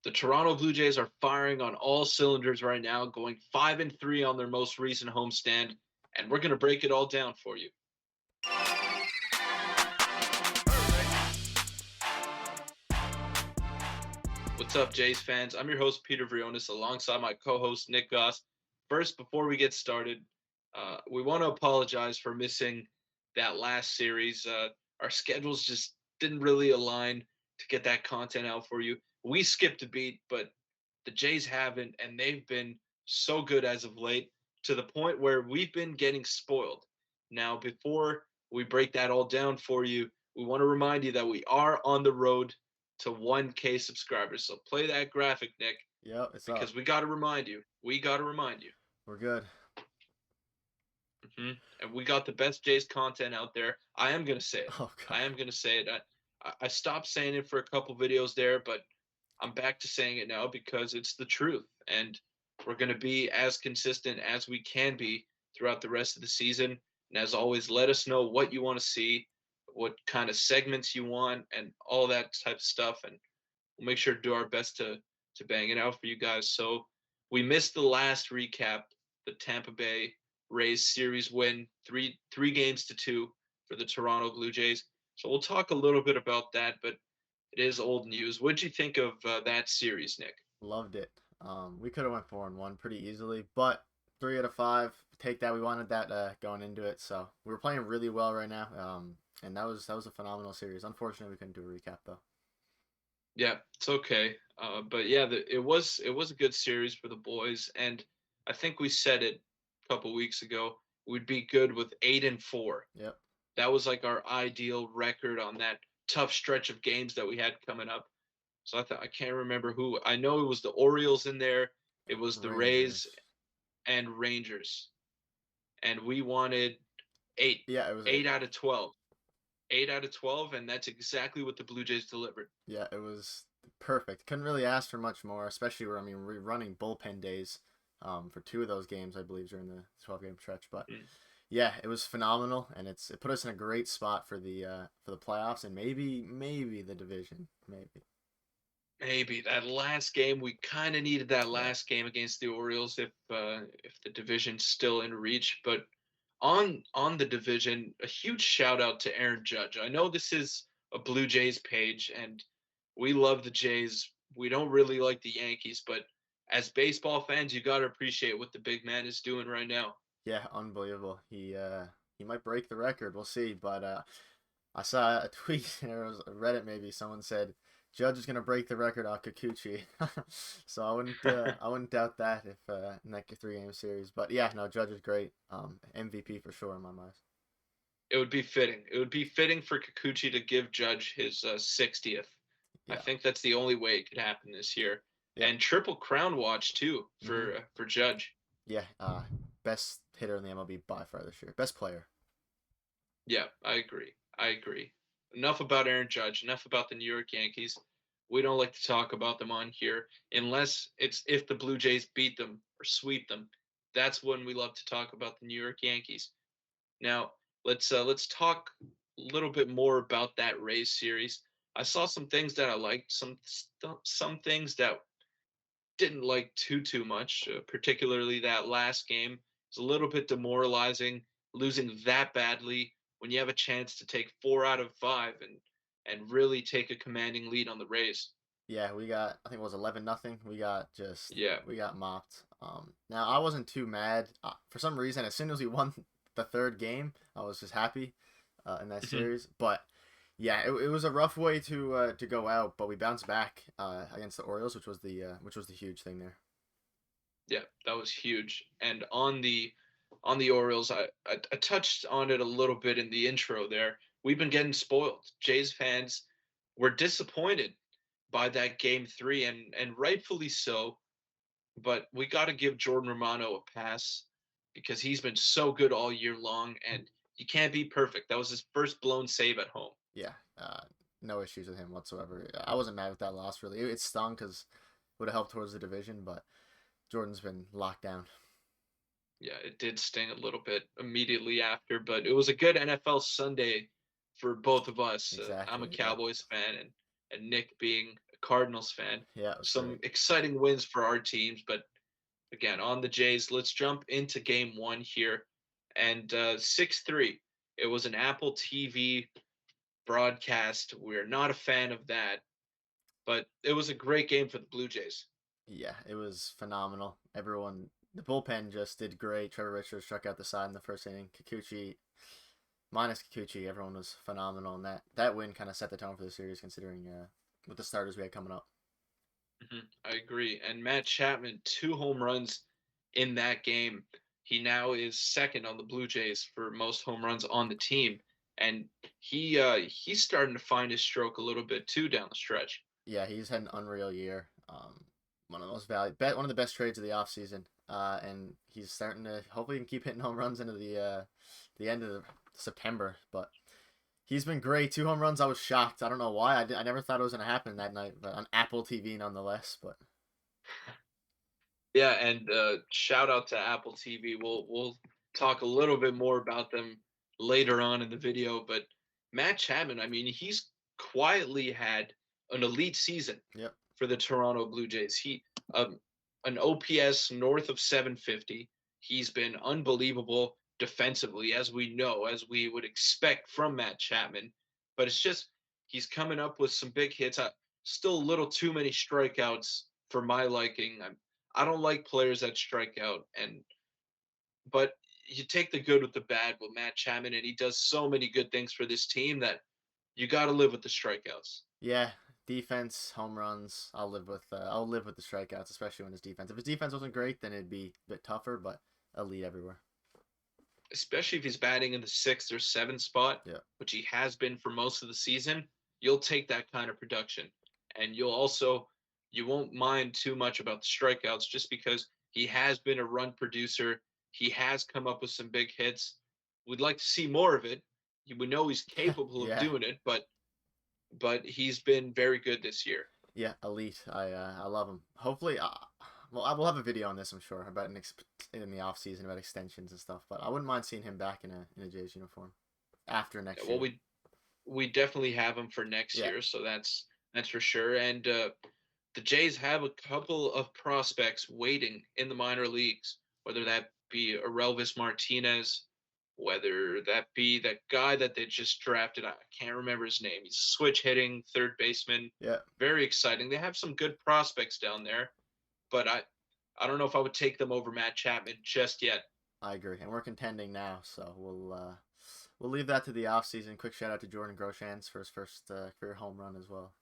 The Toronto Blue Jays are firing on all cylinders right now, going 5-3 on their most recent homestand, and we're going to break it all down for you. What's up, Jays fans? I'm your host, Peter Vryonis, alongside my co-host, Nick Gosse. First, before we get started, we want to apologize for missing that last series. Our schedules just didn't really align to get that content out for you. We skipped a beat, but the Jays haven't, and they've been so good as of late to the point where we've been getting spoiled. Now, before we break that all down for you, we want to remind you that we are on the road to 1K subscribers. So play that graphic, Nick, Yep, it's because up. we got to remind you. We got to remind you. We're good. And we got the best Jays content out there. I am going to say it. Oh god. I am going to say it. I stopped saying it for a couple videos there, but I'm back to saying it now because it's the truth. And we're going to be as consistent as we can be throughout the rest of the season. And as always, let us know what you want to see, what kind of segments you want, and all that type of stuff. And we'll make sure to do our best to bang it out for you guys. So we missed the last recap, the Tampa Bay Rays series win, three games to two for the Toronto Blue Jays. So we'll talk a little bit about that, but it is old news. What'd you think of that series, Nick? Loved it. We could have went 4-1 pretty easily, but 3 out of 5. Take that. We wanted that going into it, so we were playing really well right now. And that was a phenomenal series. Unfortunately, we couldn't do a recap though. Yeah, it's okay. But yeah, it was a good series for the boys, and I think we said it a couple weeks ago. We'd be good with 8-4. Yep. That was like our ideal record on that tough stretch of games that we had coming up. So I can't remember who. I know it was the Orioles in there. It was the Rays Rangers. and Rangers, and we wanted eight, Yeah, it was 8. eight out of 12, 8 out of 12, and that's exactly what the Blue Jays delivered. Yeah, it was perfect. Couldn't really ask for much more, especially where we're running bullpen days for 2 of those games, I believe, during the 12-game stretch. But Mm. yeah, it was phenomenal, and it put us in a great spot for the playoffs and maybe the division, maybe. Maybe that last game we kind of needed that Yeah. last game against the Orioles if the division's still in reach. But on the division, a huge shout out to Aaron Judge. I know this is a Blue Jays page, and we love the Jays. We don't really like the Yankees, but as baseball fans, you got to appreciate what the big man is doing right now. Yeah, unbelievable. He might break the record. We'll see. But I saw a tweet or it was Reddit maybe someone said Judge is gonna break the record on Kikuchi. So I wouldn't doubt that if in that 3-game series. But yeah, no, Judge is great. MVP for sure in my mind. It would be fitting. It would be fitting for Kikuchi to give Judge his 60th. I Yeah. think that's the only way it could happen this year. Yep. And triple crown watch too Mhm. for Judge. Yeah. Best hitter in the MLB by far this year. Best player. Yeah, I agree. I agree. Enough about Aaron Judge. Enough about the New York Yankees. We don't like to talk about them on here unless it's if the Blue Jays beat them or sweep them. That's when we love to talk about the New York Yankees. Now, let's talk a little bit more about that Rays series. I saw some things that I liked, some things that didn't like too much, particularly that last game. It's a little bit demoralizing losing that badly when you have a chance to take 4 out of 5 and really take a commanding lead on the Rays. Yeah, we got I think it was 11-0. Yeah. We got mopped. Now I wasn't too mad. For some reason, as soon as we won the third game, I was just happy in that Mhm. series. But yeah, it was a rough way to go out, but we bounced back against the Orioles, which was the huge thing there. Yeah, that was huge. And on the Orioles, I touched on it a little bit in the intro there. We've been getting spoiled. Jays fans were disappointed by that game 3, and rightfully so. But we got to give Jordan Romano a pass because he's been so good all year long, and you can't be perfect. That was his first blown save at home. Yeah, no issues with him whatsoever. I wasn't mad with that loss really. It stung because would have helped towards the division, but Jordan's been locked down. Yeah, it did sting a little bit immediately after, but it was a good NFL Sunday for both of us. I'm a Exactly. Yep. Cowboys fan, and Nick being a Cardinals fan. Yeah, it was Some great. exciting wins for our teams, but again, on the Jays, let's jump into game one here. And 6-3. It was an Apple TV broadcast. We're not a fan of that, but it was a great game for the Blue Jays. Yeah, it was phenomenal. Everyone, the bullpen just did great. Trevor Richards struck out the side in the first inning. Kikuchi, minus Kikuchi, everyone was phenomenal, and that win kind of set the tone for the series, considering with the starters we had coming up. I agree. And Matt Chapman, 2 home runs in that game. He now is second on the Blue Jays for most home runs on the team, and he's starting to find his stroke a little bit too down the stretch. Yeah, he's had an unreal year. One of the most valued, one of the best trades of the offseason. And he's starting to hopefully he can keep hitting home runs into the end of September. But he's been great. 2 home runs. I was shocked. I don't know why. I never thought it was gonna happen that night, but on Apple TV nonetheless. But Yeah, and shout out to Apple TV. We'll talk a little bit more about them later on in the video. But Matt Chapman, I mean, he's quietly had an elite season yep, for the Toronto Blue Jays. He an OPS north of 750. He's been unbelievable defensively, as we know, as we would expect from Matt Chapman. But it's just he's coming up with some big hits. Still a little too many strikeouts for my liking. I don't like players that strike out, and but you take the good with the bad with Matt Chapman, and he does so many good things for this team that you got to live with the strikeouts. yeah. Defense, home runs. I'll live with the strikeouts, especially when his defense. If his defense wasn't great, then it'd be a bit tougher. But elite everywhere. Especially if he's batting in the sixth or seventh spot, Yeah, which he has been for most of the season, you'll take that kind of production. And you won't mind too much about the strikeouts just because he has been a run producer. He has come up with some big hits. We'd like to see more of it. We know he's capable of yeah. doing it, but he's been very good this year. Yeah, elite. I love him. Hopefully, well, I will have a video on this, I'm sure, about in the off season about extensions and stuff. But I wouldn't mind seeing him back in a Jays uniform after next Well, year. we definitely have him for next Yeah, year, so that's for sure. And the Jays have a couple of prospects waiting in the minor leagues, whether that be Arelvis Martinez, whether that be that guy that they just drafted. I can't remember his name. He's a switch hitting third baseman. yeah, Very exciting. They have some good prospects down there, but I don't know if I would take them over Matt Chapman just yet. I agree. And we're contending now, so we'll leave that to the off season. Quick shout out to Jordan Groshans for his first career home run as well.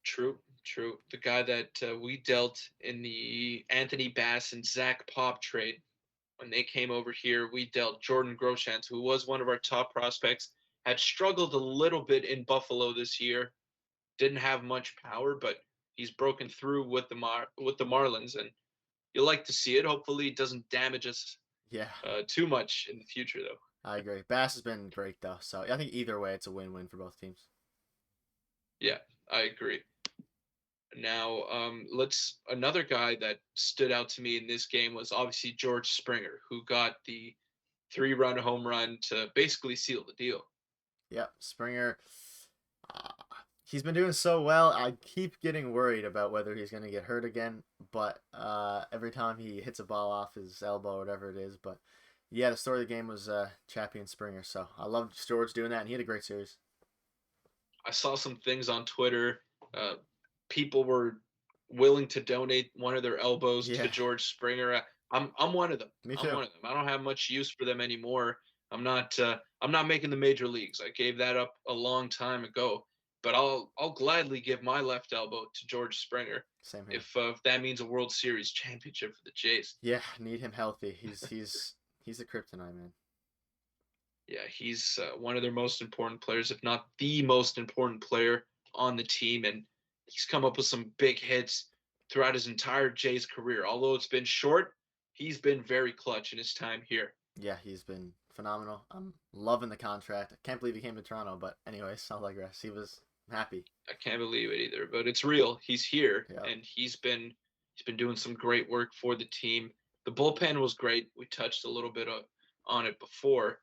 True, true. The guy that we dealt in the Anthony Bass and Zach Pop trade when they came over here, we dealt Jordan Groshans, who was one of our top prospects, had struggled a little bit in Buffalo this year. Didn't have much power, but he's broken through with the Marlins, and you'll like to see it. Hopefully, it doesn't damage us Yeah, too much in the future, though. I agree. Bass has been great though, so I think either way it's a win-win for both teams. Yeah, I agree. Now, let's another guy that stood out to me in this game was obviously George Springer, who got the 3-run home run to basically seal the deal. Yep, Springer. Uh, he's been doing so well. I keep getting worried about whether he's going to get hurt again. But every time he hits a ball off his elbow, or whatever it is. But yeah, the story of the game was Chappie and Springer. So I love George doing that, and he had a great series. I saw some things on Twitter. Uh, People were willing to donate one of their elbows to Yeah, George Springer. I'm one of them. me I'm too. one of them. I don't have much use for them anymore. I'm not making the major leagues. I gave that up a long time ago. But I'll gladly give my left elbow to George Springer Same here. if that means a World Series championship for the Jays. Yeah, need him healthy. He's a kryptonite man. Yeah, he's one of their most important players, if not the most important player on the team, and he's come up with some big hits throughout his entire Jays career. Although it's been short, he's been very clutch in his time here. Yeah, he's been phenomenal. I'm loving the contract. I can't believe he came to Toronto, but anyways, I digress. He was happy. I can't believe it either, but it's real. He's here, Yeah, and he's been doing some great work for the team. The bullpen was great. We touched a little bit on it before.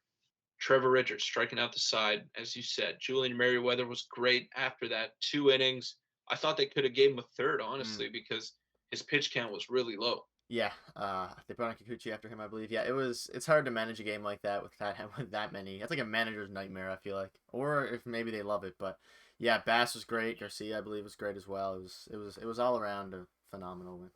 Trevor Richards striking out the side, as you said. Julian Merriweather was great after that. 2 innings. I thought they could have gave him a third, Mm. honestly, because his pitch count was really low. Yeah, they brought in Kikuchi after him, I believe. Yeah, it's hard to manage a game like that with that with that many. It's like a manager's nightmare, I feel like. Or if maybe they love it, but yeah, Bass was great. Garcia, I believe, was great as well. It was all around a phenomenal win.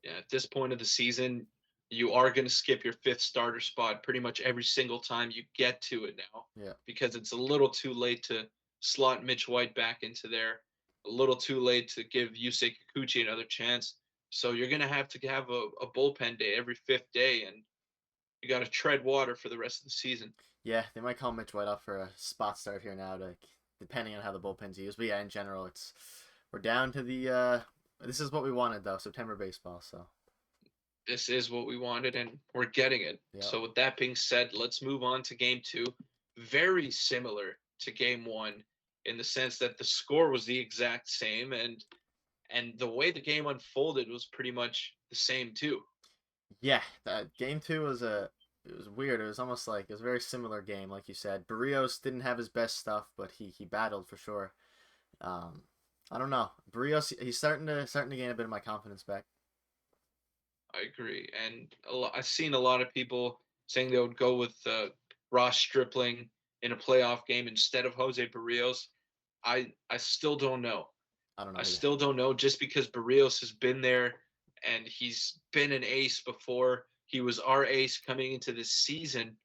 Yeah, at this point of the season, you are going to skip your fifth starter spot pretty much every single time you get to it now, Yeah. because it's a little too late to slot Mitch White back into there, a little too late to give Yusei Kikuchi another chance. So you're going to have a bullpen day every fifth day, and you got to tread water for the rest of the season. Yeah, they might call Mitch White up for a spot start here now, depending on how the bullpen's used. But yeah, in general, we're down to the. This is what we wanted though, September baseball. So This is what we wanted, and we're getting it. yeah, So, with that being said, let's move on to game two. Very similar to game one in the sense that the score was the exact same, and the way the game unfolded was pretty much the same too. yeah. That game two was a. It was weird. It was almost like it was a very similar game, like you said. Barrios didn't have his best stuff, but he battled for sure. Um, I don't know. Barrios, he's starting to gain a bit of my confidence back. I agree, and I've seen a lot of people saying they would go with Ross Stripling in a playoff game instead of Jose Barrios. I still don't know. I don't I know either. still don't know, just because Barrios has been there and he's been an ace before. He was our ace coming into this season.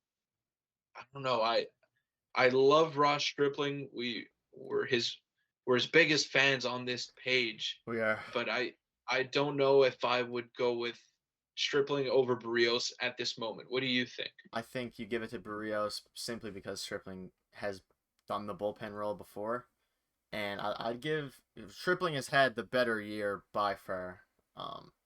I don't know. I love Ross Stripling. Were his we're his biggest fans on this page, We are. but I don't know if I would go with Stripling over Barrios at this moment. What do you think? I think you give it to Barrios simply because Stripling has done the bullpen role before, and I'd give Stripling has had the better year by far.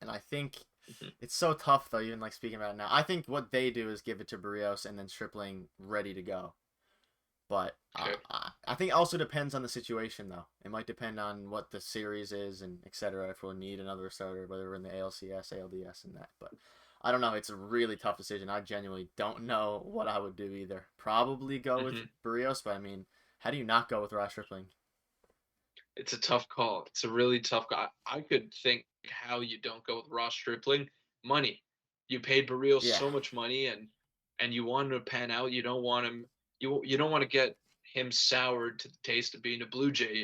And I think Mhm. it's so tough though, even like speaking about it now. I think what they do is give it to Barrios and then Stripling ready to go. But Okay. I think it also depends on the situation though. It might depend on what the series is and etc. If we'll need another starter, whether we're in the ALCS, ALDS, and that. But I don't know. It's a really tough decision. I genuinely don't know what I would do either. Probably go with Hmm. Barrios, but I mean, how do you not go with Ross Stripling? It's a tough call. It's a really tough call. I could think how you don't go with Ross Stripling. Money. You paid Barrios Yeah, so much money, and you want him to pan out. You don't want him. You don't want to get him soured to the taste of being a Blue Jay.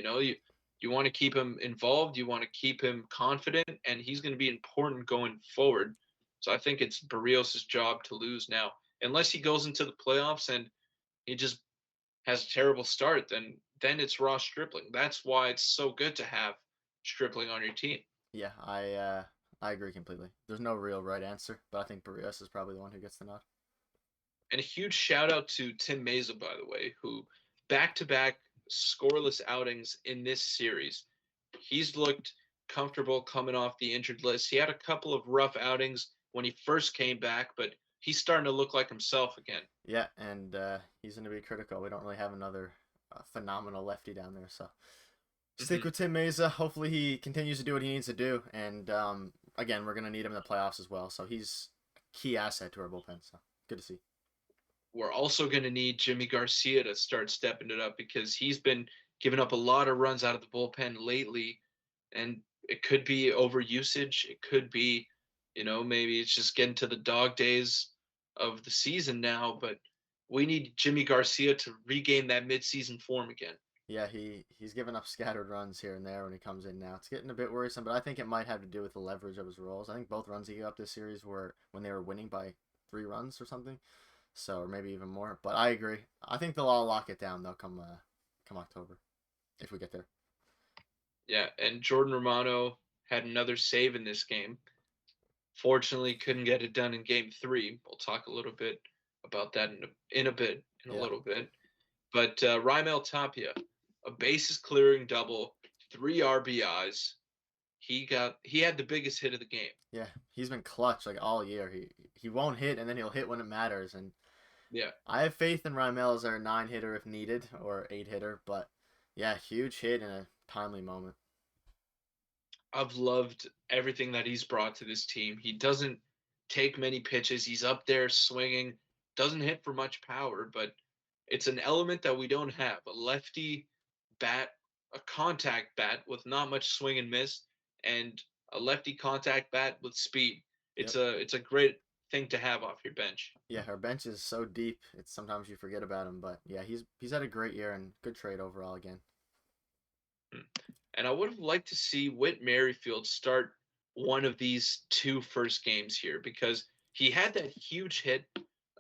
You want to keep him involved. You want to keep him confident, and he's going to be important going forward. So I think it's Barrios' job to lose now, unless he goes into the playoffs and he just has a terrible start, then it's Ross Stripling. That's why it's so good to have Stripling on your team. yeah. I agree completely. There's no real right answer, but I think Barrios is probably the one who gets the nod. And a huge shout out to Tim Mesa, by the way, who back to back scoreless outings in this series. He's looked comfortable coming off the injured list. He had a couple of rough outings when he first came back, but he's starting to look like himself again. Yeah, and he's going to be critical. We don't really have another phenomenal lefty down there, so stick Hmm. with Tim Mesa. Hopefully, he continues to do what he needs to do. And again, we're gonna need him in the playoffs as well. So he's a key asset to our bullpen. So good to see. We're also going to need Jimmy Garcia to start stepping it up, because he's been giving up a lot of runs out of the bullpen lately, and it could be over usage. It could be, maybe it's just getting to the dog days of the season now, but we need Jimmy Garcia to regain that midseason form again. Yeah, he's given up scattered runs here and there when he comes in now. It's getting a bit worrisome, but I think it might have to do with the leverage of his roles. I think both runs he gave up this series were when they were winning by 3 runs or something, so or maybe even more. But I agree. I think they'll all lock it down. They'll come October if we get there. Yeah, and Jordan Romano had another save in this game. Fortunately, couldn't get it done in game three. We'll talk a little bit about that in a Yeah, little bit. But Raimel Tapia, a bases clearing double, 3 RBIs. He had the biggest hit of the game. yeah, he's been clutch like all year. He won't hit, and then he'll hit when it matters. And Yeah, I have faith in Raimel as our 9 hitter if needed or 8 hitter. But yeah, huge hit in a timely moment. I've loved everything that he's brought to this team. He doesn't take many pitches. He's up there swinging, doesn't hit for much power, but it's an element that we don't have. A lefty bat a contact bat with not much swing and miss, and a lefty contact bat with speed. Yep. It's a great thing to have off your bench. Yeah, our bench is so deep. It's sometimes you forget about him, but yeah, he's had a great year and good trade overall again. Hmm. And I would have liked to see Whit Merrifield start one of these two first games here because he had that huge hit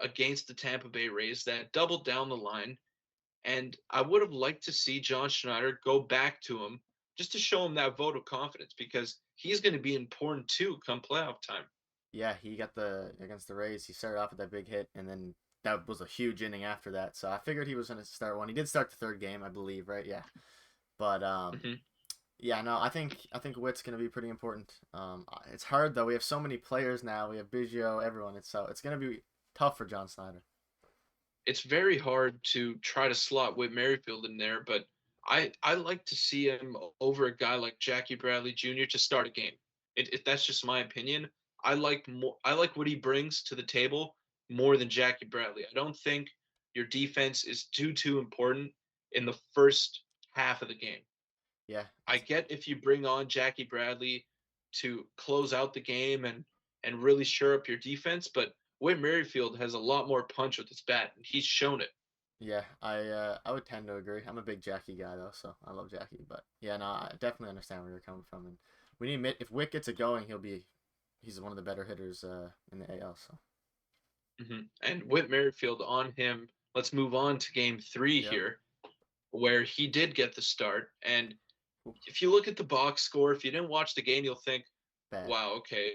against the Tampa Bay Rays that doubled down the line. And I would have liked to see John Schneider go back to him just to show him that vote of confidence because he's going to be important too come playoff time. Yeah, he got the against the Rays. He started off with that big hit, and then that was a huge inning after that. So I figured he was going to start one. He did start the third game, I believe, right? Yeah, but Hmm. yeah, no, I think Witt's going to be pretty important. It's hard though. We have so many players now. We have Biggio, everyone. It's going to be tough for John Snyder. It's very hard to try to slot Whit Merrifield in there, but I like to see him over a guy like Jackie Bradley Jr. to start a game. That's just my opinion. I like what he brings to the table more than Jackie Bradley. I don't think your defense is too important in the first half of the game. Yeah, I it's get if you bring on Jackie Bradley to close out the game and really shore up your defense, but Whit Merrifield has a lot more punch with his bat, and he's shown it. yeah. I would tend to agree. I'm a big Jackie guy though, so I love Jackie. But yeah, no, I definitely understand where you're coming from. And we need if Witt gets it going, he's one of the better hitters in the AL. So And Whit Merrifield on him. Let's move on to game three yep, here, where he did get the start. And oof, if you look at the box score, if you didn't watch the game, you'll think, bad, wow, okay,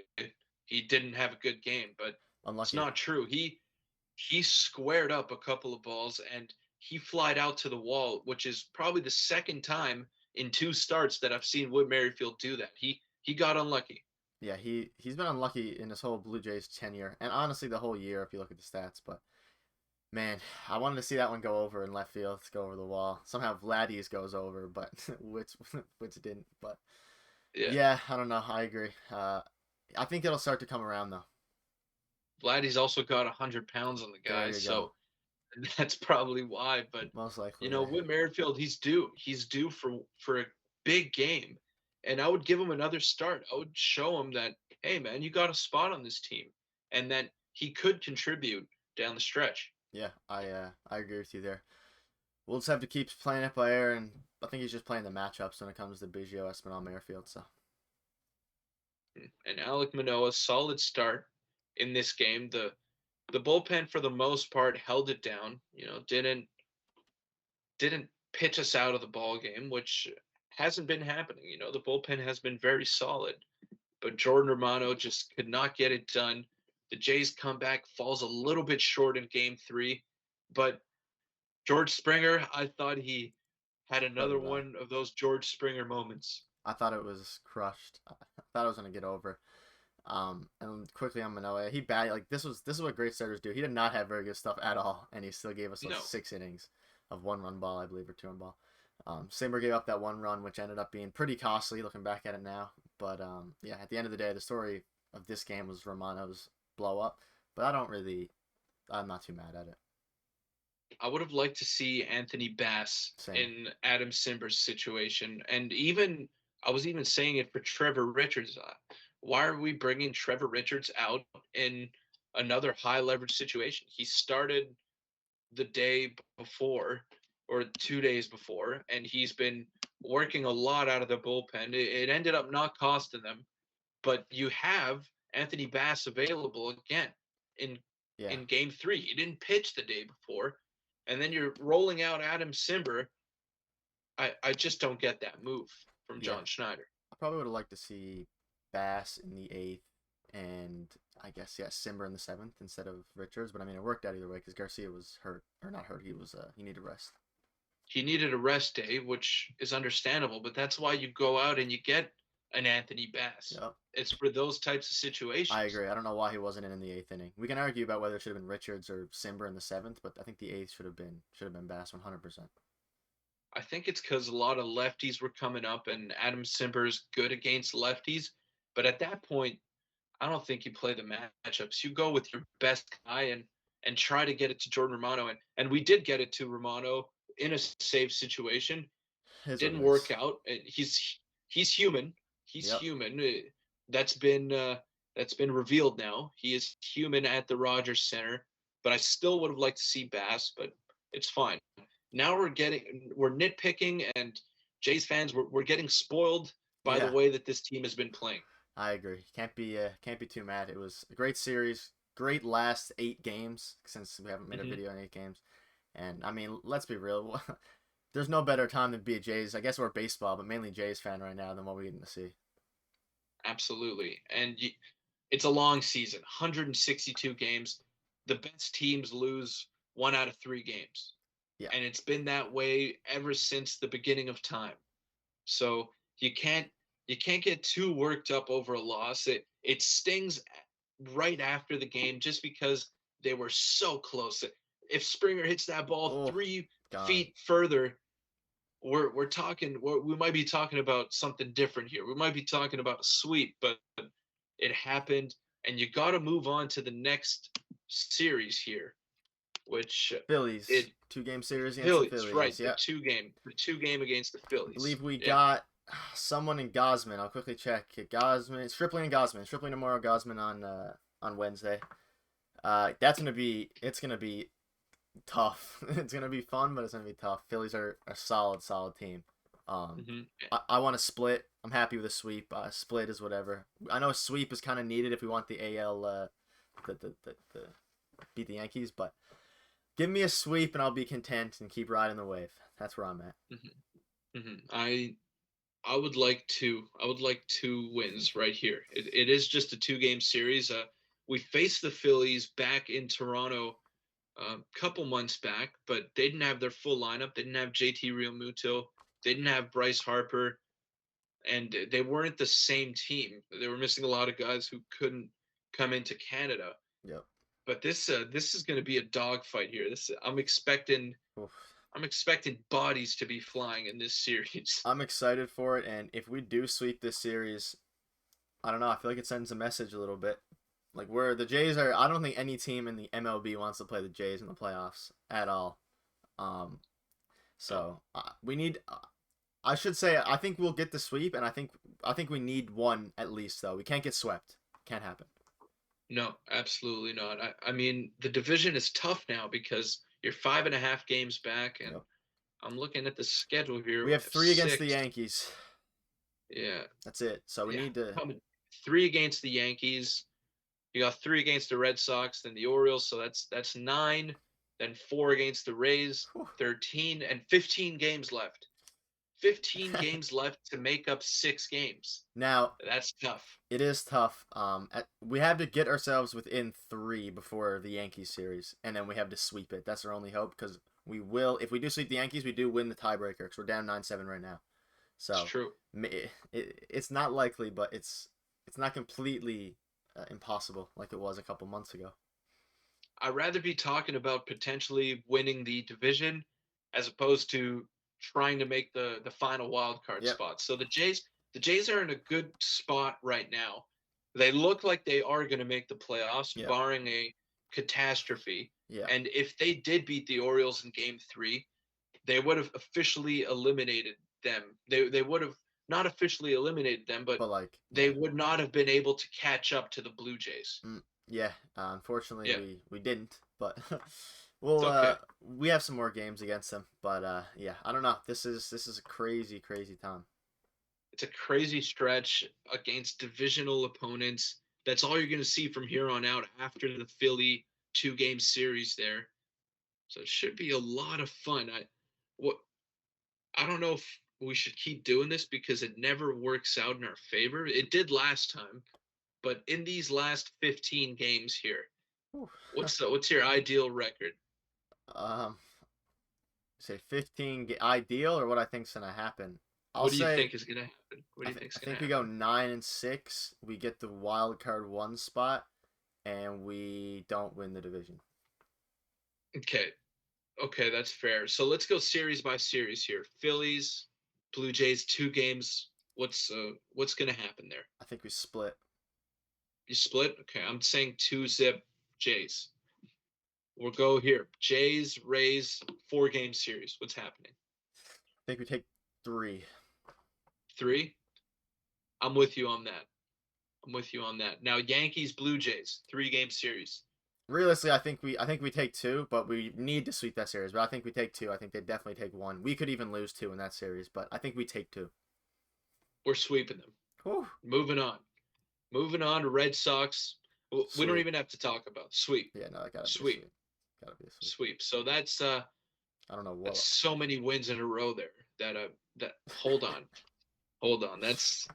he didn't have a good game. But it's unlucky. not true. He squared up a couple of balls and he flied out to the wall, which is probably the second time in two starts that I've seen Whit Merrifield do that. He got unlucky. Yeah, he's been unlucky in his whole Blue Jays tenure, and honestly the whole year if you look at the stats. But man, I wanted to see that one go over in left field, go over the wall. Somehow Vladdy's goes over, but which didn't. But Yeah. yeah, I don't know. I agree. I think it'll start to come around though. Vladdy's also got 100 pounds on the There guy, you go. so that's probably why. But Most likely, yeah. Whit Merrifield, he's due. He's due for a big game, and I would give him another start. I would show him that, hey man, you got a spot on this team, and that he could contribute down the stretch. Yeah, I agree with you there. We'll just have to keep playing it by ear, and I think he's just playing the matchups when it comes to Biggio, Espinal, Merrifield. So And Alek Manoah, solid start in this game. The bullpen for the most part held it down. Didn't pitch us out of the ball game, which hasn't been happening. The bullpen has been very solid, but Jordan Romano just could not get it done. The Jays comeback falls a little bit short in game three, but George Springer, I thought he had so another did I. one of those George Springer moments. I thought it was crushed. I thought it was gonna get over. And quickly on Manoa, he bad like this is what great starters do. He did not have very good stuff at all, and he still gave us like No, 6 innings of 1 run ball, I believe, or 2 run ball. Simber gave up that 1 run, which ended up being pretty costly looking back at it now. But yeah, at the end of the day, the story of this game was Romano's blow up. But I'm not too mad at it. I would have liked to see Anthony Bass Same. in Adam Simber's situation, and even I was even saying it for Trevor Richards. Why are we bringing Trevor Richards out in another high leverage situation? He started the day before or 2 days before, and he's been working a lot out of the bullpen. It ended up not costing them, but you have Anthony Bass available again in Yeah, in game three. He didn't pitch the day before, and then you're rolling out Adam Simber. I just don't get that move from yeah. John Schneider. I probably would have liked to see Bass in the eighth, and I guess yeah, Simber in the seventh instead of Richards. But I mean, it worked out either way because Garcia was hurt or not hurt. He needed rest. He needed a rest day, which is understandable, but that's why you go out and you get an Anthony Bass. Yep. It's for those types of I situations. agree. I don't know why he wasn't in the eighth inning. We can argue about whether it should have been Richards or Simber in the seventh, but I think the eighth should have been Bass 100%. I think it's because a lot of lefties were coming up and Adam Simber's good against lefties. But at that point, I don't think you play the matchups. You go with your best guy and try to get it to Jordan Romano. And we did get it to Romano in a safe situation. Is what Didn't it work is. out. And he's human. He's Yep. human. That's been uh, that's been revealed now. He is human at the Rogers Center. But I still would have liked to see Bass, but it's fine. Now we're nitpicking, and Jays fans we're getting spoiled by the Yeah. way that this team has been playing. I agree. Can't be too mad. It was a great series. Great last 8 games since we haven't made a Hmm. video in 8 games. And I mean, let's be real. There's no better time to be a Jays. I guess we're a baseball, but mainly Jays fan right now than what we're getting to see. Absolutely, and it's a long season, 162 games. The best teams lose 1 out of 3 games, Yeah. and it's been that way ever since the beginning of time. So you can't you can't get too worked up over a loss. It stings right after the game just because they were so close. If Springer hits that ball Oh, three gone. feet further, we might be talking about something different here. We might be talking about a sweep, but it happened, and you got to move on to the next series here, which Phillies. it 2 game series against the Phillies, right? Phillies. Yeah. The two game against the I Phillies. believe we Yeah, got someone in Gosman. I'll quickly check. Gosman, Stripling and Gosman. Stripling tomorrow, Gosman on Wednesday. It's gonna be tough. It's gonna be fun, but it's gonna be tough. Phillies are a solid team. Um, hmm I want to split. I'm happy with a sweep. Split is whatever. I know a sweep is kind of needed if we want the AL the beat the Yankees, but give me a sweep and I'll be content and keep riding the wave. That's where I'm at. hmm hmm I would like 2 wins right here. It is just a 2 game series. We faced the Phillies back in Toronto a couple months back, but they didn't have their full lineup. They didn't have JT Realmuto. They didn't have Bryce Harper, and they weren't the same team. They were missing a lot of guys who couldn't come into Canada. Yep. But this is going to be a dogfight here. This Oof. I'm expecting bodies to be flying in this series. I'm excited for it, and if we do sweep this series, I don't know. I feel like it sends a message a little bit. Like where the Jays are, I don't think any team in the MLB wants to play the Jays in the playoffs at all. Um, No, so we need. I should say I think we'll get the sweep, and I think we need one at least though. We can't get swept. Can't happen. no, absolutely not. I mean, the division is tough now because you're 5.5 games back, and Yep. I'm looking at the schedule here. We We have have 3 against the 6. Yankees. Yeah, That's it. So we yeah. need to. Coming 3 against the Yankees. You got 3 against the Red Sox, then the Orioles. So that's 9. Then 4 against the Rays. Whew. 13 and 15 games left. 15 games left to make up 6 games. Now That's tough. it is tough. We have to get ourselves within 3 before the Yankees series, and then we have to sweep it. That's our only hope because we will. If we do sweep the Yankees, we do win the tiebreaker because we're down 9-7 right now. It's So true. it's not likely, but it's not completely impossible like it was a couple months ago. I'd rather be talking about potentially winning the division as opposed to trying to make the final wild card Yep. spot. So the Jays are in a good spot right now. They look like they are going to make the playoffs, Yep. barring a catastrophe. Yeah. And if they did beat the Orioles in Game 3, they would have officially eliminated them. They would have not officially eliminated them, but But like, they yeah. would not have been able to catch up to the Blue Jays. Yeah. Unfortunately, Yeah, we didn't, but it's okay. we have some more games against them. But yeah, I don't know. This is a crazy time. It's a crazy stretch against divisional opponents. That's all you're going to see from here on out after the Philly 2 game series there. So it should be a lot of fun. What I don't know if we should keep doing this because it never works out in our favor. It did last time, but in these last 15 games here, Whew. what's your ideal record? um, say 15 ideal or what I think's gonna happen. I'll What do you say think is going to happen? What do you think's I going think to we go happen? 9-6. We get the wild card 1 spot, and we don't win the division. Okay. Okay, that's fair. So let's go series by series here. Phillies, Blue Jays, 2 games. What's gonna happen there? I think we split. You split? Okay, I'm saying 2-zip Jays. We'll go here. Jays, Rays, 4 game series. What's happening? I think we take 3. 3. I'm with you on that. I'm with you on that. Now, Yankees, Blue Jays, 3-game series. Realistically, I think we take 2, but we need to sweep that series. But I think we take 2. I think they definitely take 1. We could even lose 2 in that series, but I think we take 2. We're sweeping them. Whew. Moving on. Moving on to Red Sox. We don't Sweep. even have to talk about sweep. Yeah, no, that gotta be a Sweep. sweep. Gotta be a sweep. Sweep. So that's I don't know that's what. so many wins in a row there. That hold on. Hold on. It's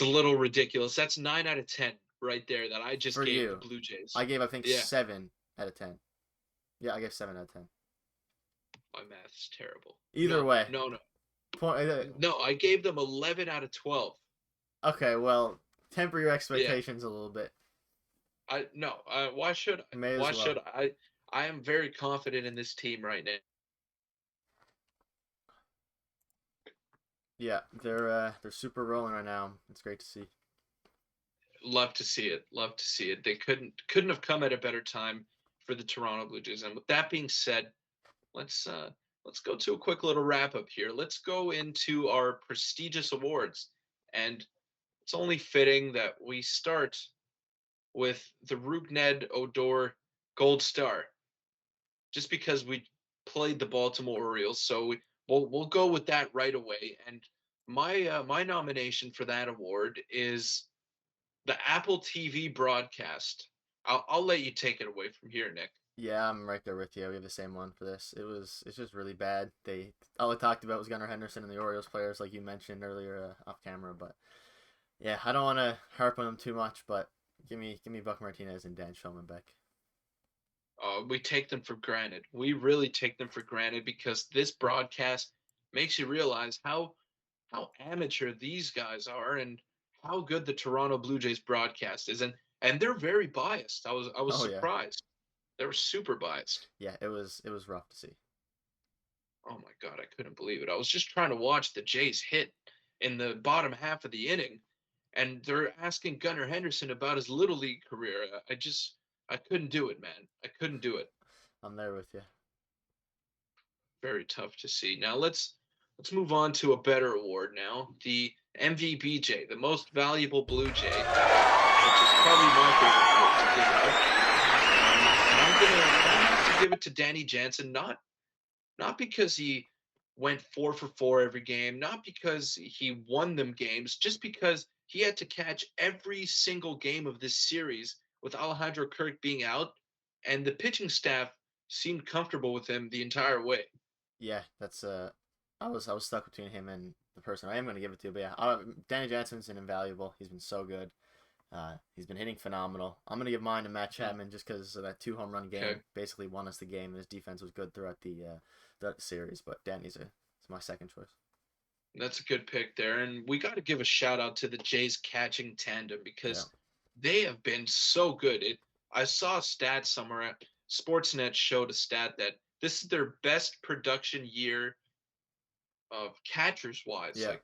a little ridiculous. That's 9 out of 10 right there that I just For gave the you, Blue Jays. I gave I think Yeah, 7 out of 10. Yeah, I gave 7 out of 10. my math is terrible. Either No, way, no, no. point. No, I gave them 11 out of 12. Okay, well, temper your Yeah. expectations a little bit. I no. Why should I? May as Why well. should I? I am very confident in this team right now. Yeah, they're super rolling right now. It's great to see. Love to see it. Love to see it. They couldn't have come at a better time for the Toronto Blue Jays. And with that being said, let's let's go to a quick little wrap up here. Let's go into our prestigious awards, and it's only fitting that we start with the Rougned Odor Gold Star, just because we played the Baltimore Orioles. So we'll go with that right away. And my nomination for that award is the Apple TV broadcast. I'll let you take it away from here, Nick. Yeah, I'm right there with you. We have the same one for this. It's just really bad. They all they talked about was Gunnar Henderson and the Orioles players, like you mentioned earlier off camera. But yeah, I don't want to harp on them too much. But give me Buck Martinez and Dan Shulman back. We take them for granted. We really take them for granted because this broadcast makes you realize how amateur these guys are and how good the Toronto Blue Jays broadcast is. And they're very biased. I was Oh yeah, surprised. They were super biased. yeah. It was rough to see. Oh my god, I couldn't believe it. I was just trying to watch the Jays hit in the bottom half of the inning, and they're asking Gunnar Henderson about his little league career. I couldn't do it, man. I couldn't do it. I'm there with you. Very tough to see. Now let's move on to a better award now. The MVBJ, the most valuable Blue Jay, which is probably my favorite award to give out. And I'm gonna have to give it to Danny Jansen, not because he went 4 for 4 every game, not because he won them games, just because he had to catch every single game of this series with Alejandro Kirk being out, and the pitching staff seemed comfortable with him the entire way. Yeah, that's I was stuck between him and the person I am going to give it to. But yeah, Danny Jansen's an invaluable. He's been so good. He's been hitting phenomenal. I'm gonna give mine to Matt Chapman just because that 2 home run game Okay, basically won us the game, and his defense was good throughout the series. But Danny's it's my second choice. that's a good pick there, and we got to give a shout out to the Jays catching tandem Yeah, because they have been so good. I saw a stat somewhere. Sportsnet showed a stat that this is their best production year of catchers wise, yeah, like,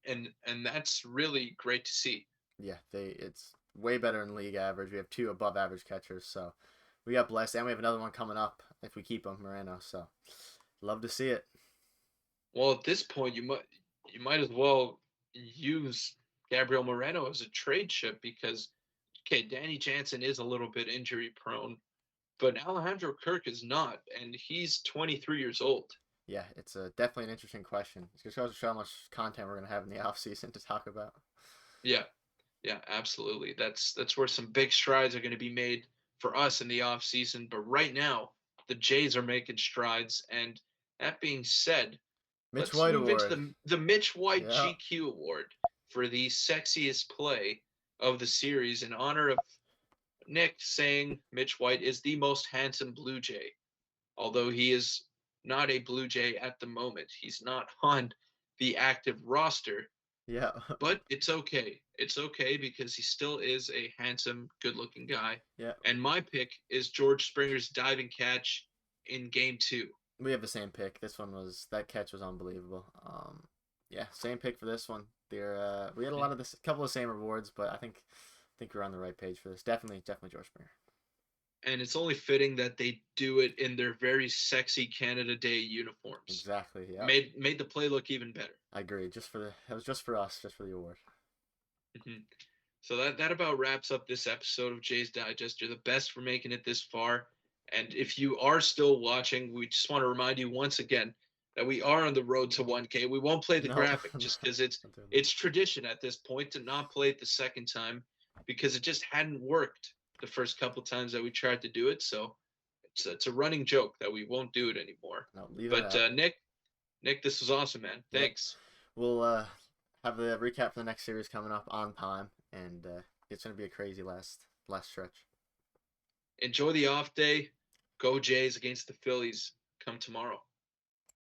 and that's really great to see. yeah. It's way better than league average. We have 2 above average catchers, so we got blessed, and we have another one coming up if we keep him, Moreno. So love to see it. Well, at this point, you might as well use Gabriel Moreno as a trade chip because okay, Danny Jansen is a little bit injury prone, but Alejandro Kirk is not, and he's 23 years old. Yeah, it's definitely an interesting question. It's just goes to show how much content we're gonna have in the off season to talk about. Yeah, yeah, absolutely. That's where some big strides are going to be made for us in the off season. But right now, the Jays are making strides. And that being said, Mitch let's White move into Award. the Mitch White Yeah, GQ Award for the sexiest play of the series in honor of Nick saying Mitch White is the most handsome Blue Jay. Although he is not a Blue Jay at the moment, he's not on the active roster. yeah, But it's okay. It's okay because he still is a handsome, good-looking guy. yeah. And my pick is George Springer's diving catch in game 2. We have the same pick. That catch was unbelievable. Yeah, same pick for this one. We had a lot of this, couple of same rewards, but I think we're on the right page for this. Definitely George Springer. and it's only fitting that they do it in their very sexy Canada Day uniforms. Exactly. Yeah. Made the play look even better. I agree. It was just for us, just for the award. Mhm. So that about wraps up this episode of Jay's Digest. You're the best for making it this far. And if you are still watching, we just want to remind you once again that we are on the road to 1K. We won't play the No, graphic just because not doing that. it's tradition at this point to not play it the second time because it just hadn't worked the first couple times that we tried to do it. So it's a running joke that we won't do it anymore. No, leaving it But out. Nick, this was awesome, man. Yep. Thanks. We'll have the recap for the next series coming up on time, and it's gonna be a crazy last stretch. Enjoy the off day. Go Jays against the Phillies come tomorrow.